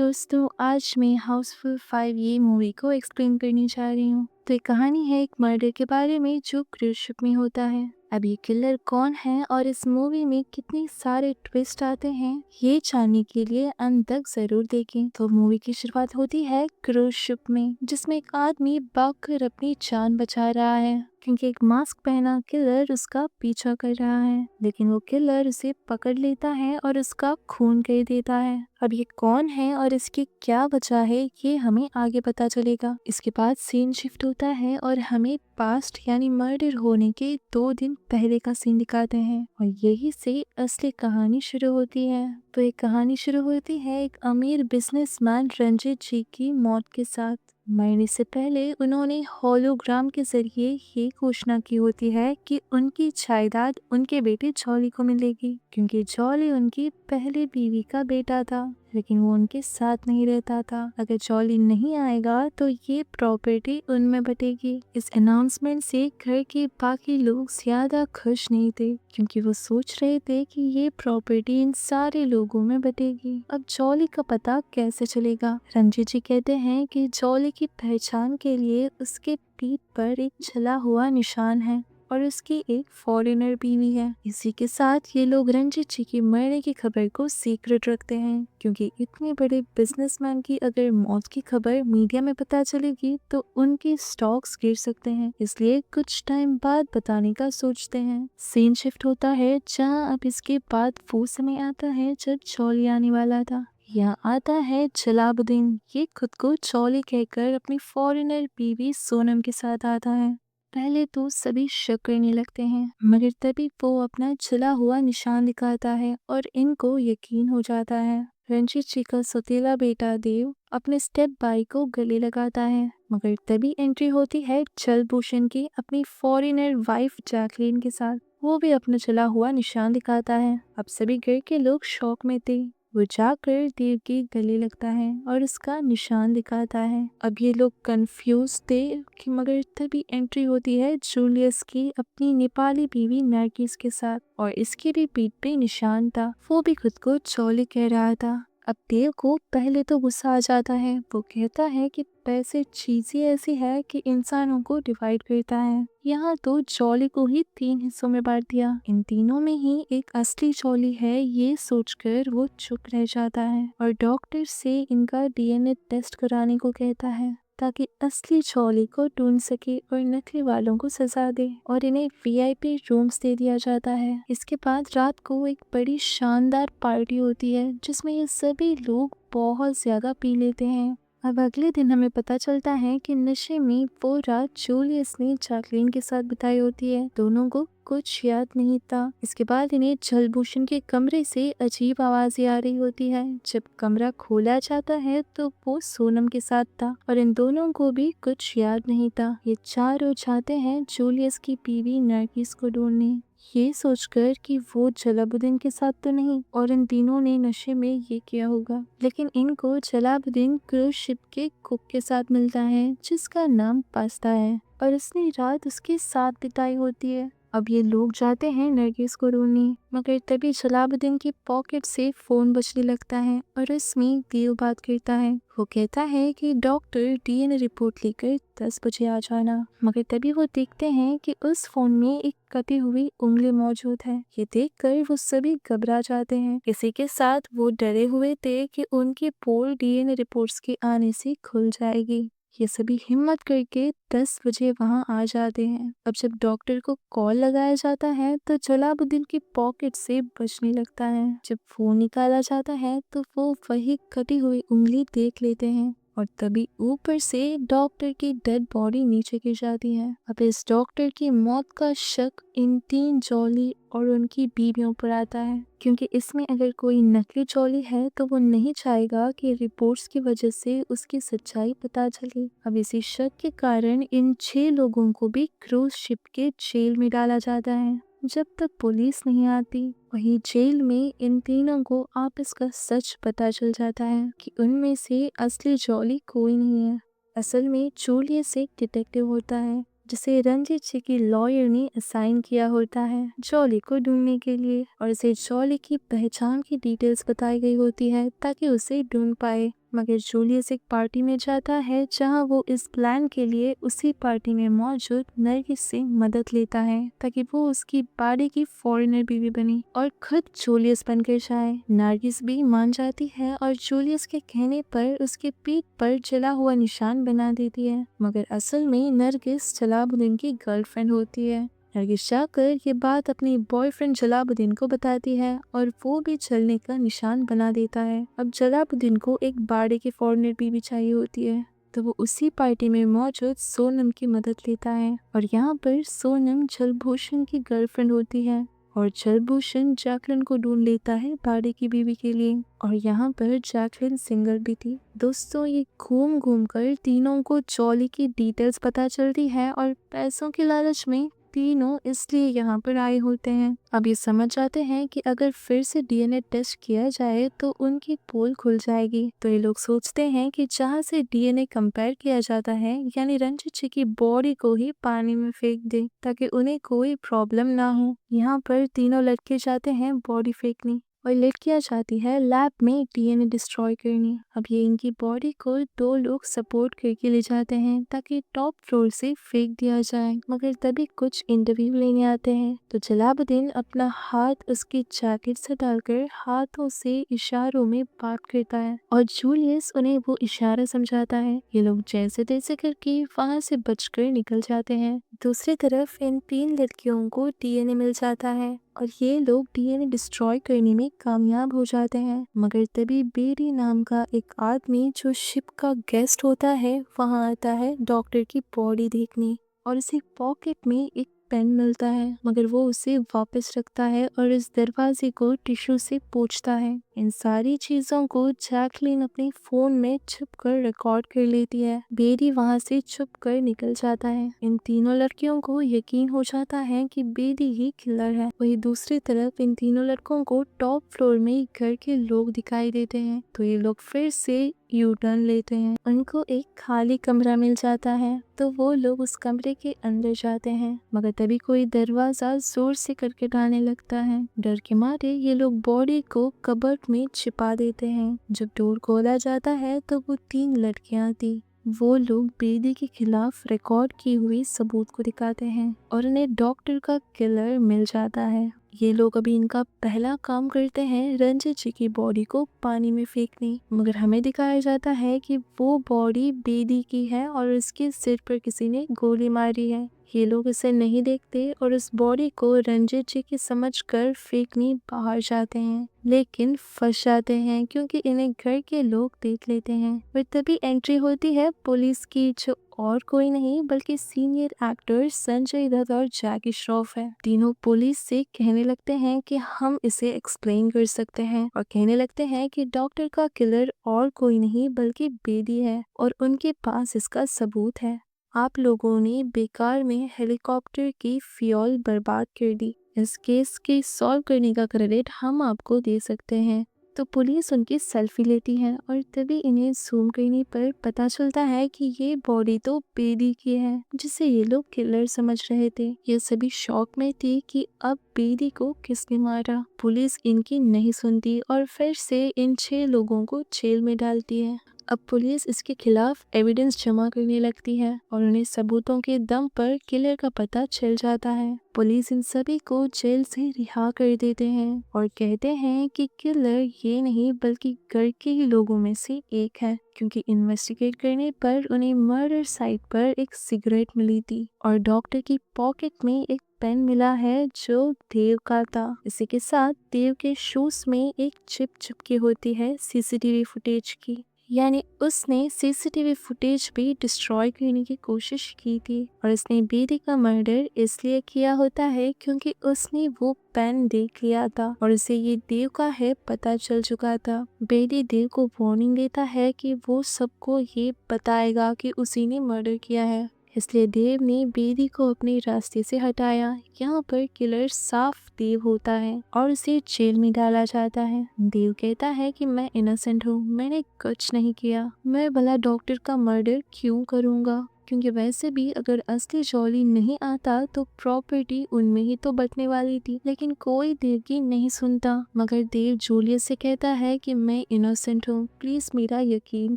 दोस्तों, आज मैं हाउसफुल 5 ये मूवी को एक्सप्लेन करने जा रही हूँ। तो ये कहानी है एक मर्डर के बारे में जो क्रूज शिप में होता है। अब ये किलर कौन है और इस मूवी में कितने सारे ट्विस्ट आते हैं, ये जानने के लिए अंत तक जरूर देखें। तो मूवी की शुरुआत होती है क्रूज शिप में, जिसमें एक आदमी भागकर अपनी जान बचा रहा है क्योंकि एक मास्क पहना किलर उसका पीछा कर रहा है। लेकिन वो किलर उसे पकड़ लेता है और उसका खून कर देता है। अब ये कौन है और इसकी क्या वजह है, ये हमें आगे पता चलेगा। इसके बाद सीन शिफ्ट होता है और हमें पास्ट यानी मर्डर होने के 2 दिन पहले का सीन दिखाते हैं और यही से असली कहानी शुरू होती है। तो ये कहानी शुरू होती है एक अमीर बिजनेसमैन रंजीत जी की मौत के साथ। मरने से पहले उन्होंने होलोग्राम के जरिए ये घोषणा की होती है कि उनकी जायदाद उनके बेटे जॉली को मिलेगी, क्योंकि जॉली उनकी पहली बीवी का बेटा था, लेकिन वो उनके साथ नहीं रहता था। अगर जॉली नहीं आएगा तो ये प्रॉपर्टी उनमें बटेगी। इस अनाउंसमेंट से घर के बाकी लोग ज्यादा खुश नहीं थे, क्योंकि वो सोच रहे थे कि ये प्रॉपर्टी इन सारे लोगों में बटेगी। अब जॉली का पता कैसे चलेगा? रंजीत जी कहते हैं कि जॉली की पहचान के लिए उसके पीठ पर एक जला हुआ निशान है और उसकी एक फॉरेनर बीवी है। इसी के साथ ये लोग रंजीत जी की मरने की खबर को सीक्रेट रखते हैं, क्योंकि इतने बड़े बिजनेसमैन की अगर मौत की खबर मीडिया में पता चलेगी तो उनके स्टॉक्स गिर सकते हैं, इसलिए कुछ टाइम बाद बताने का सोचते हैं। सीन शिफ्ट होता है जहाँ अब इसके बाद वो समय आता है जब जॉली आने वाला था। यहाँ आता है जलाबुद्दीन। ये खुद को जॉली कहकर अपनी फॉरेनर बीवी सोनम के साथ आता है। पहले तो सभी शक करने लगते हैं, मगर तभी वो अपना जला हुआ निशान दिखाता है और इनको यकीन हो जाता है। रंजीत जी का सौतेला बेटा देव अपने स्टेप बाई को गले लगाता है, मगर तभी एंट्री होती है जलभूषण की अपनी फॉरेनर वाइफ जैकलीन के साथ। वो भी अपना जला हुआ निशान दिखाता है। अब सभी घर के लोग शौक में थे। वो जाकर देव के गले लगता है और उसका निशान दिखाता है। अब ये लोग कंफ्यूज थे कि मगर तभी एंट्री होती है जूलियस की अपनी नेपाली बीवी नरगिस के साथ, और इसके भी पीठ पे निशान था। वो भी खुद को जॉली कह रहा था। अब देव को पहले तो गुस्सा आ जाता है। वो कहता है कि पैसे चीज ही ऐसी है कि इंसानों को डिवाइड करता है। यहाँ तो जॉली को ही 3 हिस्सों में बांट दिया। इन तीनों में ही एक असली जॉली है, ये सोचकर वो चुप रह जाता है और डॉक्टर से इनका डीएनए टेस्ट कराने को कहता है, ताकि असली जॉली को ढूंढ सके और नकली वालों को सजा दे, और इन्हें वीआईपी रूम्स दे दिया जाता है। इसके बाद रात को एक बड़ी शानदार पार्टी होती है जिसमें ये सभी लोग बहुत ज्यादा पी लेते हैं। अब अगले दिन हमें पता चलता है कि नशे में वो रात जूलियस ने जैकलीन के साथ बिताई होती है। दोनों को कुछ याद नहीं था। इसके बाद इन्हें जलभूषण के कमरे से अजीब आवाजें आ रही होती है। जब कमरा खोला जाता है तो वो सोनम के साथ था और इन दोनों को भी कुछ याद नहीं था। ये चारों जाते हैं जूलियस की बीवी नरगिस को ढूंढने, ये सोचकर कि वो जलाबुद्दीन के साथ तो नहीं और इन तीनों ने नशे में ये किया होगा। लेकिन इनको जलाबुद्दीन क्रूज शिप के कुक के साथ मिलता है जिसका नाम पास्ता है, और उसने रात उसके साथ बिताई होती है। अब ये लोग जाते हैं नरगिस को ढूंढने, मगर तभी जलाबुद्दीन की पॉकेट से फोन बजने लगता है और उसमें देव बात करता है। वो कहता है कि डॉक्टर डीएनए रिपोर्ट लेकर 10 बजे आ जाना, मगर तभी वो देखते हैं कि उस फोन में एक कटी हुई उंगली मौजूद है। ये देखकर वो सभी घबरा जाते हैं। इसी के साथ वो डरे हुए थे कि उनकी पोल डीएनए रिपोर्ट्स के आने से खुल जाएगी। ये सभी हिम्मत करके 10 बजे वहां आ जाते हैं। अब जब डॉक्टर को कॉल लगाया जाता है तो जलाबुद्दीन की पॉकेट से बजने लगता है। जब फोन निकाला जाता है तो वो वही कटी हुई उंगली देख लेते हैं, और तभी ऊपर से डॉक्टर की डेड बॉडी नीचे गिर जाती है। अब इस डॉक्टर की मौत का शक इन 3 जॉली और उनकी बीवियों पर आता है, क्योंकि इसमें अगर कोई नकली जॉली है तो वो नहीं चाहेगा कि रिपोर्ट्स की वजह से उसकी सच्चाई पता चले। अब इसी शक के कारण इन 6 लोगों को भी क्रूज शिप के जेल में डाला जाता है जब तक पुलिस नहीं आती। वही जेल में इन तीनों को आपस का सच पता चल जाता है कि उनमें से असली जॉली कोई नहीं है। असल में जूलियस एक डिटेक्टिव होता है जिसे रंजीत जी की लॉयर ने असाइन किया होता है जॉली को ढूंढने के लिए, और इसे जॉली की पहचान की डिटेल्स बताई गई होती है ताकि उसे ढूंढ पाए। मगर जूलियस एक पार्टी में जाता है जहां वो इस प्लान के लिए उसी पार्टी में मौजूद नरगिस से मदद लेता है ताकि वो उसकी बाड़ी की फॉरेनर बीवी बने और खुद जूलियस बनकर जाए। नरगिस भी मान जाती है और जूलियस के कहने पर उसके पीठ पर जला हुआ निशान बना देती है, मगर असल में नरगिस जलालुद्दीन की गर्लफ्रेंड होती है। नरगिस जाकर ये बात अपनी बॉयफ्रेंड जलालुद्दीन को बताती है और वो भी जलने का निशान बना देता है। अब जलालुद्दीन को एक बाड़े की फॉरेनर बीवी चाहिए होती है, तो वो उसी पार्टी में मौजूद सोनम की मदद लेता है और यहाँ पर सोनम जलभूषण की गर्लफ्रेंड होती है और जलभूषण जैकलिन को ढूंढ लेता है बाड़े की बीवी के लिए और यहाँ पर जैकलिन सिंगल भी थी। दोस्तों, ये घूम घूम कर तीनों को जॉली की डिटेल्स पता चलती है और पैसों के लालच में तीनों इसलिए यहाँ पर आए होते हैं। अब ये समझ जाते हैं कि अगर फिर से डीएनए टेस्ट किया जाए तो उनकी पोल खुल जाएगी। तो ये लोग सोचते हैं कि जहाँ से डीएनए कंपेयर किया जाता है यानी रंजित जी की बॉडी को ही पानी में फेंक दे ताकि उन्हें कोई प्रॉब्लम ना हो। यहाँ पर तीनों लड़के जाते हैं बॉडी फेंकने और लड़कियां जाती है लैब में डीएनए डिस्ट्रॉय करने। अब ये इनकी बॉडी को दो लोग सपोर्ट करके ले जाते हैं ताकि टॉप फ्लोर से फेंक दिया जाए, मगर तभी कुछ इंटरव्यू लेने आते हैं तो जलालुद्दीन अपना हाथ उसकी जैकेट से डालकर हाथों से इशारों में बात करता है और जूलियस उन्हें वो इशारा समझाता है। ये लोग जैसे तैसे करके वहां से बचकर निकल जाते हैं। दूसरी तरफ इन तीन लड़कियों को डीएनए मिल जाता है और ये लोग डीएनए डिस्ट्रॉय करने में कामयाब हो जाते हैं, मगर तभी बेरी नाम का एक आदमी जो शिप का गेस्ट होता है वहां आता है डॉक्टर की बॉडी देखने और उसे पॉकेट में एक पेन मिलता है, मगर वो उसे वापस रखता है और इस दरवाजे को टिश्यू से पोंछता है। इन सारी चीजों को जैकलिन अपने फोन में छुपकर रिकॉर्ड कर लेती है। बेरी वहां से छुपकर निकल जाता है। इन तीनों लड़कियों को यकीन हो जाता है कि बेरी ही किलर है। वहीं दूसरी तरफ इन तीनों लड़कों को टॉप फ्लोर में घर के लोग दिखाई देते हैं, तो ये लोग फिर से यू टर्न लेते हैं। उनको एक खाली कमरा मिल जाता है तो वो लोग उस कमरे के अंदर जाते हैं, मगर तभी कोई दरवाजा जोर से खटखटाने लगता है। डर के मारे ये लोग बॉडी को कबर्ड में छिपा देते हैं। जब डोर खोला जाता है तो वो तीन लड़कियां थी। वो लोग बेदी के खिलाफ रिकॉर्ड की हुई सबूत को दिखाते हैं और उन्हें डॉक्टर का किलर मिल जाता है। ये लोग अभी इनका पहला काम करते हैं रंजित जी की बॉडी को पानी में फेंकने, मगर हमें दिखाया जाता है कि वो बॉडी बेदी की है और उसके सिर पर किसी ने गोली मारी है। ये लोग इसे नहीं देखते और उस बॉडी को रंजित जी की समझकर फेंकने बाहर जाते हैं, लेकिन फंस जाते हैं क्योंकि इन्हें घर के लोग देख लेते हैं। फिर तभी एंट्री होती है पुलिस की, जो और कोई नहीं बल्कि सीनियर एक्टर संजय दत्त और जैकी श्रॉफ है। तीनों पुलिस से कहने लगते हैं कि हम इसे एक्सप्लेन कर सकते हैं और कहने लगते हैं कि डॉक्टर का किलर और कोई नहीं बल्कि बेदी है और उनके पास इसका सबूत है। आप लोगों ने बेकार में हेलीकॉप्टर की फ्यूल बर्बाद कर दी। इस केस के सॉल्व करने का क्रेडिट हम आपको दे सकते हैं। तो पुलिस उनकी सेल्फी लेती है और तभी इन्हें जूम करने पर पता चलता है कि ये बॉडी तो बेदी की है जिसे ये लोग किलर समझ रहे थे। ये सभी शॉक में थे कि अब बेदी को किसने मारा। पुलिस इनकी नहीं सुनती और फिर से इन 6 लोगों को जेल में डालती है। अब पुलिस इसके खिलाफ एविडेंस जमा करने लगती है और उन्हें सबूतों के दम पर किलर का पता चल जाता है। पुलिस इन सभी को जेल से रिहा कर देते हैं और कहते हैं कि किलर ये नहीं बल्कि घर के ही लोगों में से एक है, क्योंकि इन्वेस्टिगेट करने पर उन्हें मर्डर साइट पर एक सिगरेट मिली थी और डॉक्टर की पॉकेट में एक पेन मिला है जो देव का था। इसी के साथ देव के शूज में एक चिप चिपकी होती है सीसीटीवी फुटेज की, यानी उसने सीसीटीवी फुटेज भी डिस्ट्रॉय करने की कोशिश की थी और इसने बेदी का मर्डर इसलिए किया होता है क्योंकि उसने वो पेन देख लिया था और उसे ये देव का है पता चल चुका था। बेदी देव को वार्निंग देता है कि वो सबको ये बताएगा कि उसी ने मर्डर किया है, इसलिए देव ने बेदी को अपने रास्ते से हटाया। यहाँ पर किलर साफ देव होता है और उसे जेल में डाला जाता है। देव कहता है कि मैं इनोसेंट हूँ, मैंने कुछ नहीं किया, मैं भला डॉक्टर का मर्डर क्यों करूँगा, क्योंकि वैसे भी अगर असली जॉली नहीं आता तो प्रॉपर्टी उनमें ही तो बटने वाली थी। लेकिन कोई देव की नहीं सुनता, मगर देव जूलियस से कहता है कि मैं इनोसेंट हूँ, प्लीज मेरा यकीन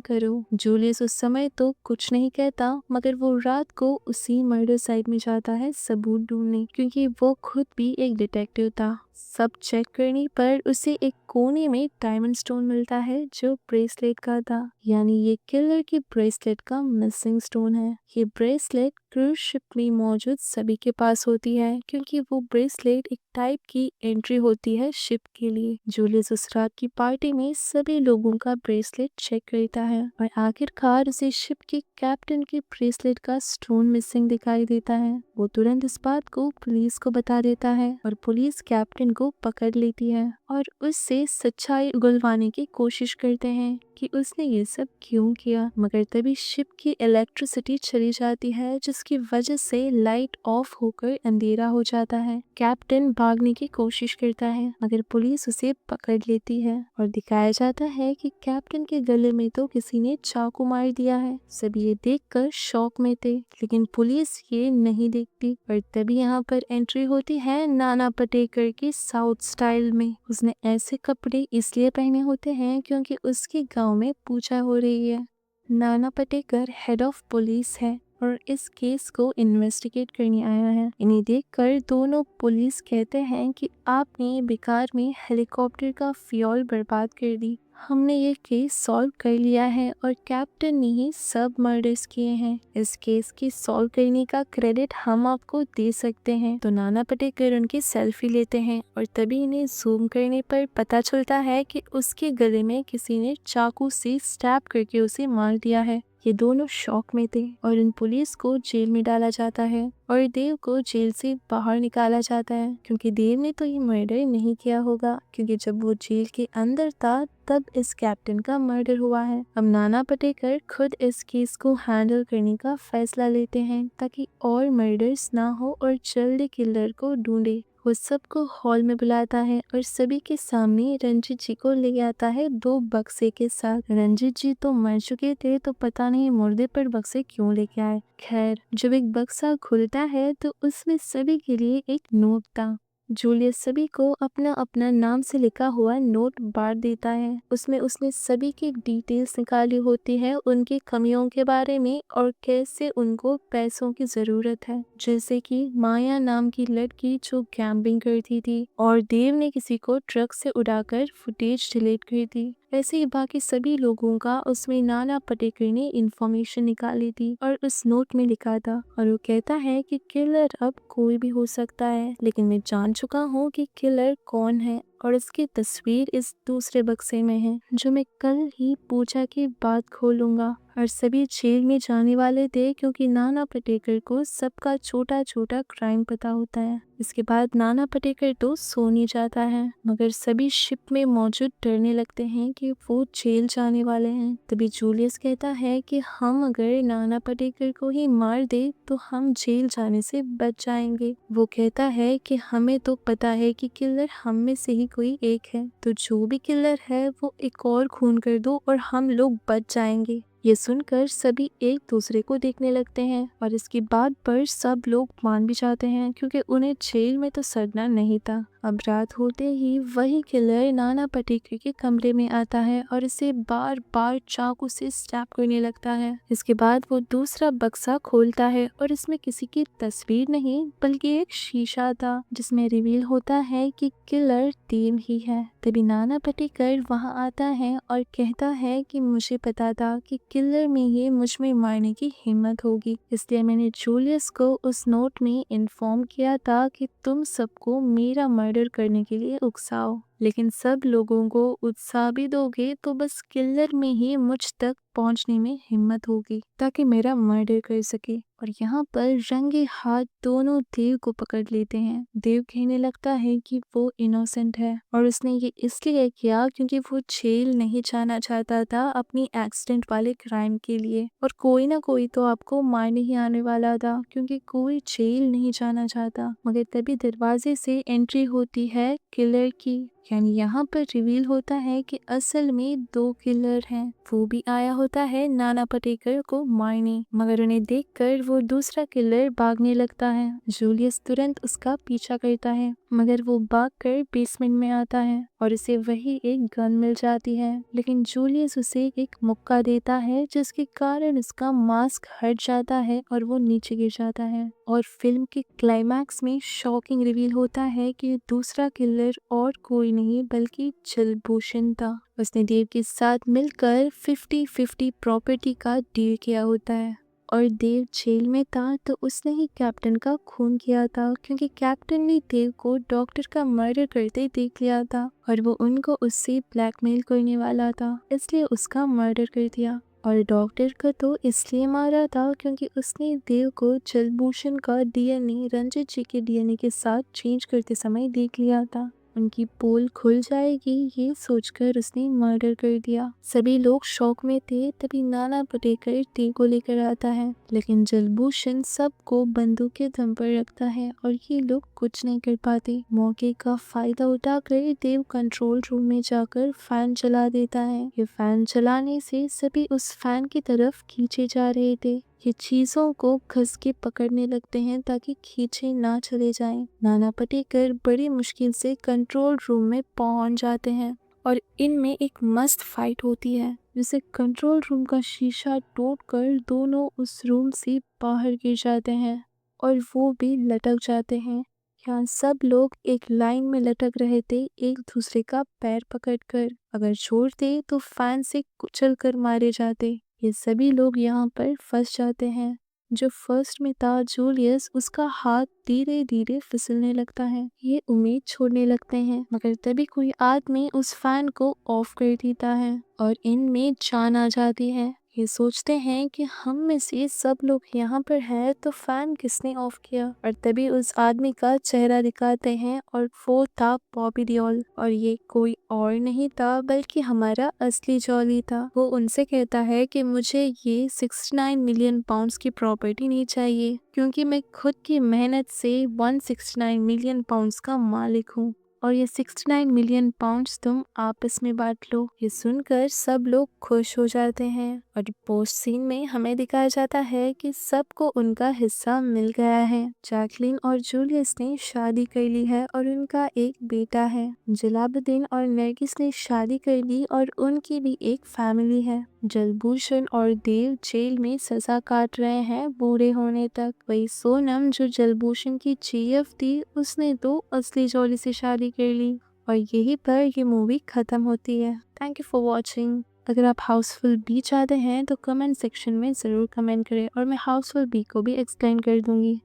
करो। जूलियस उस समय तो कुछ नहीं कहता, मगर वो रात को उसी मर्डर साइट में जाता है सबूत ढूंढने, क्योंकि वो खुद भी एक डिटेक्टिव था। सब चेक करने पर उसे एक कोने में डायमंड स्टोन मिलता है जो ब्रेसलेट का था, यानी ये किलर की ब्रेसलेट का मिसिंग स्टोन है। ये ब्रेसलेट क्रूज शिप में मौजूद सभी के पास होती है, क्योंकि वो ब्रेसलेट एक टाइप की एंट्री होती है शिप के लिए। जूलियस उस रात की पार्टी में सभी लोगों का ब्रेसलेट चेक करता है और आखिरकार उसे शिप के कैप्टन के ब्रेसलेट का स्टोन मिसिंग दिखाई देता है। वो तुरंत इस बात को पुलिस को बता देता है और पुलिस कैप्टन को पकड़ लेती है और उससे सच्चाई उगलवाने की कोशिश करते हैं कि उसने ये सब क्यों किया। मगर तभी शिप की इलेक्ट्रिसिटी चली जाती है, जिसकी वजह से लाइट ऑफ होकर अंधेरा हो जाता है। कैप्टन भागने की कोशिश करता है, मगर पुलिस उसे पकड़ लेती है और दिखाया जाता है कि कैप्टन के गले में तो किसी ने चाकू मार दिया है। सभी ये देखकर शॉक में थे, लेकिन पुलिस ये नहीं देखती। और तभी यहाँ पर एंट्री होती है नाना पाटेकर की साउथ स्टाइल में। उसने ऐसे कपड़े इसलिए पहने होते हैं क्योंकि उसके गांव में पूजा हो रही है। Nana Patekar head of police है और इस केस को इन्वेस्टिगेट करने आया है। इन्हें देखकर दोनों पुलिस कहते हैं कि आपने बेकार में हेलीकॉप्टर का फ्यूल बर्बाद कर दी। हमने ये केस सॉल्व कर लिया है और कैप्टन ने ही सब मर्डर्स किए हैं। इस केस की सॉल्व करने का क्रेडिट हम आपको दे सकते हैं। तो नाना पाटेकर उनकी सेल्फी लेते हैं और तभी इन्हें जूम करने पर पता चलता है कि उसके गले में किसी ने चाकू से स्टैब करके उसे मार दिया है। ये दोनों शॉक में थे और इन पुलिस को जेल में डाला जाता है और देव को जेल से बाहर निकाला जाता है, क्योंकि देव ने तो ये मर्डर नहीं किया होगा, क्योंकि जब वो जेल के अंदर था तब इस कैप्टन का मर्डर हुआ है। अब नाना पाटेकर खुद इस केस को हैंडल करने का फैसला लेते हैं ताकि और मर्डर्स ना हो और जल्दी किलर को ढूंढे। वो सबको हॉल में बुलाता है और सभी के सामने रंजीत जी को ले आता है 2 बक्से के साथ। रंजीत जी तो मर चुके थे, तो पता नहीं मुर्दे पर बक्से क्यों लेके आए। खैर, जब एक बक्सा खुलता है तो उसमें सभी के लिए एक नोट था। जूलियस सभी को अपना अपना नाम से लिखा हुआ नोट बांट देता है। उसमें उसने सभी की डिटेल्स निकाली होती है, उनकी कमियों के बारे में और कैसे उनको पैसों की जरूरत है, जैसे कि माया नाम की लड़की जो गैम्बलिंग करती थी और देव ने किसी को ट्रक से उड़ाकर फुटेज डिलीट कर दी। वैसे ही बाकी सभी लोगों का उसमें नाना पाटेकर ने इंफॉर्मेशन निकाली थी और उस नोट में लिखा था। और वो कहता है कि किलर अब कोई भी हो सकता है, लेकिन मैं जान चुका हूँ कि किलर कौन है और इसकी तस्वीर इस दूसरे बक्से में है, जो मैं कल ही पूजा के बाद खोलूंगा। और सभी जेल में जाने वाले थे, क्योंकि नाना पाटेकर को सबका छोटा छोटा क्राइम पता होता है। इसके बाद नाना पाटेकर तो सो नहीं जाता है, मगर सभी शिप में मौजूद डरने लगते हैं कि वो जेल जाने वाले हैं। तभी जूलियस कहता है कि हम अगर नाना पाटेकर को ही मार दे तो हम जेल जाने से बच जाएंगे। वो कहता है कि हमें तो पता है कि किलर हम में से ही कोई एक है, तो जो भी किलर है वो एक और खून कर दो और हम लोग बच जाएंगे। ये सुनकर सभी एक दूसरे को देखने लगते हैं और इसकी बात पर सब लोग मान भी जाते हैं, क्योंकि उन्हें जेल में तो सड़ना नहीं था। अब रात होते ही वही किलर नाना पाटेकर के कमरे में आता है और इसे बार बार चाकू से स्टैब करने लगता है। इसके बाद वो दूसरा बक्सा खोलता है और इसमें किसी की तस्वीर नहीं बल्कि एक शीशा था, जिसमें रिवील होता है कि किलर देव ही है। तभी नाना पाटेकर वहां आता है और कहता है कि मुझे पता था कि किलर में ही मुझ में मारने की हिम्मत होगी, इसलिए मैंने जूलियस को उस नोट में इन्फॉर्म किया था कि तुम सबको मेरा मर्डर करने के लिए उकसाओ, लेकिन सब लोगों को उत्साह भी दोगे तो बस किलर में ही मुझ तक पहुंचने में हिम्मत होगी ताकि मेरा मर्डर कर सके। और यहाँ पर रंगे हाथ दोनों देव को पकड़ लेते हैं। देव कहने लगता है कि वो इनोसेंट है और उसने ये इसलिए किया क्योंकि वो जेल नहीं जाना चाहता था अपनी एक्सीडेंट वाले क्राइम के लिए, और कोई ना कोई तो आपको मारने ही आने वाला था, क्योंकि कोई जेल नहीं जाना चाहता। मगर तभी दरवाजे से एंट्री होती है किलर की, यानी यहाँ पर रिवील होता है कि असल में दो किलर हैं। वो भी आया होता है नाना पाटेकर को मारने, मगर उन्हें देखकर वो दूसरा किलर भागने लगता है। जूलियस तुरंत उसका पीछा करता है, मगर वो भागकर बेसमेंट में आता है और उसे वही एक गन मिल जाती है। लेकिन जूलियस उसे एक मुक्का देता है जिसके कारण उसका मास्क हट जाता है और वो नीचे गिर जाता है। और फिल्म के क्लाइमैक्स में शॉकिंग रिवील होता है कि दूसरा किलर और कोई नहीं बल्कि जलभूषण था। उसने देव के साथ मिलकर 50-50 प्रॉपर्टी का डील किया होता है। और देव जेल में था तो उसने ही कैप्टन का खून किया था, क्योंकि कैप्टन ने देव को डॉक्टर का मर्डर करते देख लिया था और वो उनको उससे ब्लैकमेल करने वाला था, इसलिए उसका मर्डर कर दिया। और डॉक्टर को तो इसलिए मारा था क्योंकि उसने देव को जलभूषण का डीएनए रंजित जी के डीएनए के साथ चेंज करते समय देख लिया था। उनकी पोल खुल जाएगी ये सोचकर उसने मर्डर कर दिया। सभी लोग शॉक में थे। तभी नाना पाटेकर देव को लेकर आता है, लेकिन जलभूषण सबको बंदूक के दम पर रखता है और ये लोग कुछ नहीं कर पाते। मौके का फायदा उठाकर देव कंट्रोल रूम में जाकर फैन चला देता है। ये फैन चलाने से सभी उस फैन की तरफ खींचे जा रहे थे। ये चीजों को घस के पकड़ने लगते हैं ताकि खींचे ना चले जाएं। नाना पाटेकर बड़ी मुश्किल से कंट्रोल रूम में पहुंच जाते हैं और इनमें एक मस्त फाइट होती है, जिसे कंट्रोल रूम का शीशा तोड़कर दोनों उस रूम से बाहर गिर जाते हैं और वो भी लटक जाते हैं। यहाँ सब लोग एक लाइन में लटक रहे थे, एक दूसरे का पैर पकड़कर। अगर छोड़ते तो फैन से कुचल कर मारे जाते। ये सभी लोग यहाँ पर फंस जाते हैं। जो फर्स्ट में था जूलियस, उसका हाथ धीरे धीरे फिसलने लगता है। ये उम्मीद छोड़ने लगते हैं, मगर तभी कोई आदमी उस फैन को ऑफ कर देता है और इनमें जान आ जाती है। ये सोचते हैं कि हम में से सब लोग यहाँ पर हैं तो फैन किसने ऑफ किया। और तभी उस आदमी का चेहरा दिखाते हैं और वो था बॉबी देओल, और ये कोई और नहीं था बल्कि हमारा असली जॉली था। वो उनसे कहता है कि मुझे ये 69 मिलियन पाउंड्स की प्रॉपर्टी नहीं चाहिए, क्योंकि मैं खुद की मेहनत से 169 मिलियन पाउंड्स का मालिक हूँ और ये 69 मिलियन पाउंड्स तुम आपस में बांट लो। ये सुनकर सब लोग खुश हो जाते हैं और पोस्ट सीन में हमें दिखाया जाता है कि सबको उनका हिस्सा मिल गया है। जैकलीन और जूलियस ने शादी कर ली है और उनका एक बेटा है। जलालुद्दीन और नरगिस ने शादी कर ली और उनकी भी एक फैमिली है। जलभूषण और देव जेल में सजा काट रहे हैं बूढ़े होने तक। वही सोनम जो जलभूषण की जीएफ थी, उसने तो असली जॉली से शादी कर ली और यहीं पर ये मूवी खत्म होती है। Thank you for watching. अगर आप हाउसफुल बी चाहते हैं तो कमेंट सेक्शन में ज़रूर कमेंट करें और मैं हाउसफुल बी को भी एक्सप्लेन कर दूंगी।